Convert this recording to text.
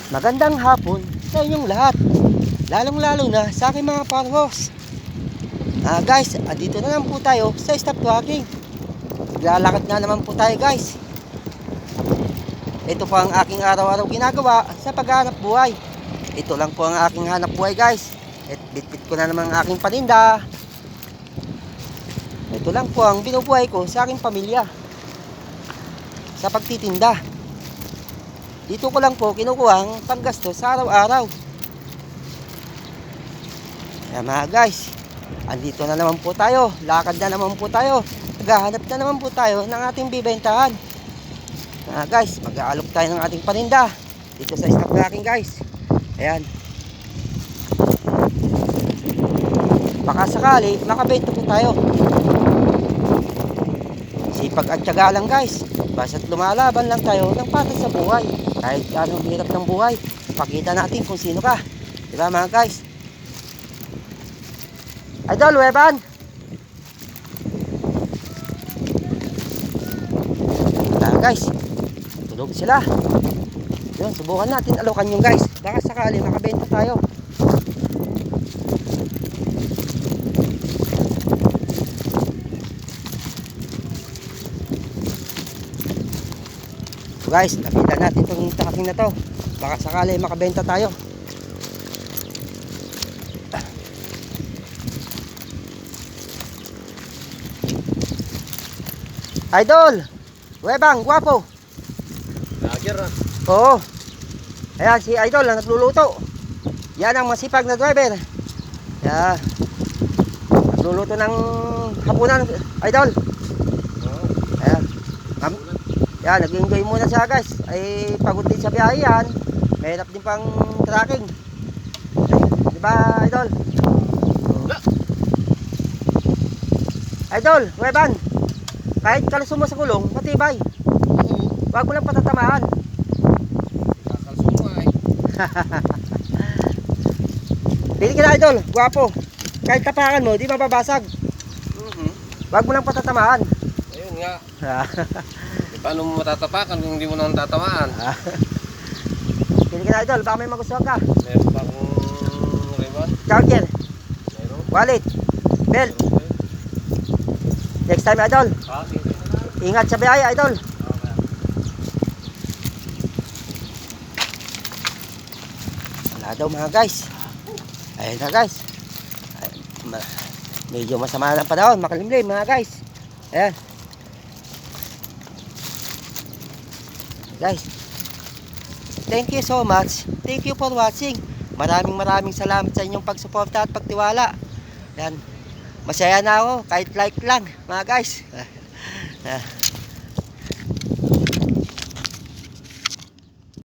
Magandang hapon sa inyong lahat. Lalong-lalo na sa aking mga farmers. Guys, andito na naman po tayo sa stop walking. Lalakad na naman po tayo, guys. Ito po ang aking araw-araw ginagawa sa paghahanap buhay. Ito lang po ang aking hanap buhay, guys. At bitbit ko na naman ang aking paninda. Ito lang po ang binubuhay ko sa aking pamilya sa pagtitinda. Dito ko lang po kinukuha ang panggasto sa araw-araw. Kaya mga guys, andito na naman po tayo. Lakad na naman po tayo. Naghahanap na naman po tayo ng ating bibentahan. Guys, mag-aalok tayo ng ating paninda dito sa stop walking, guys. Ayan. Baka sakali makabenta po tayo. Sipag at tiyaga lang, guys. Basta't lumalaban lang tayo ng patas sa buhay. Kahit anong hirap ng buhay, pakita natin kung sino ka. Diba mga guys? Idol, Weban! Guys, tulog sila. Yun, subukan natin alokan yung guys. Baka sakali makabenta tayo. So guys, lapitan natin itong tracking na to. Baka sakali makabenta tayo. Idol! Webang, guwapo! Lager ah. Oo. Ayan, si Idol na nagluluto. Yan ang masipag na driver. Yan. Nagluluto ng hapunan, Idol. Ayan. Yan, nag-enjoy muna siya, guys. Ay pagod din sa biyahe yan. Mahirap din pang tracking. Diba, Idol? Idol, Weban, kahit kalusong mo sa kulong, matibay. Wag mo lang patatamaan. Kakalsong mo ay. Pili ka na, Idol, guwapo. Kahit tapakan mo, di mababasag. Wag mo lang patatamaan. Ayun nga. Paano mo matatapakan kung hindi mo naman tatamaan? Pili ka na, Idol, baka may magustuhan ka. Meron pa akong ribbon. Charger, Meron. wallet, belt. Next time, Idol, Okay. ingat sa biyahe, Idol. Wala daw mga guys. Ayun na, guys. Medyo masama ng panahon, makalimlim mga guys. Ayan. Guys, thank you so much. Thank you for watching. Maraming salamat sa inyong pagsuporta at pagtiwala. Ayan. Masaya na ako kahit like lang mga guys.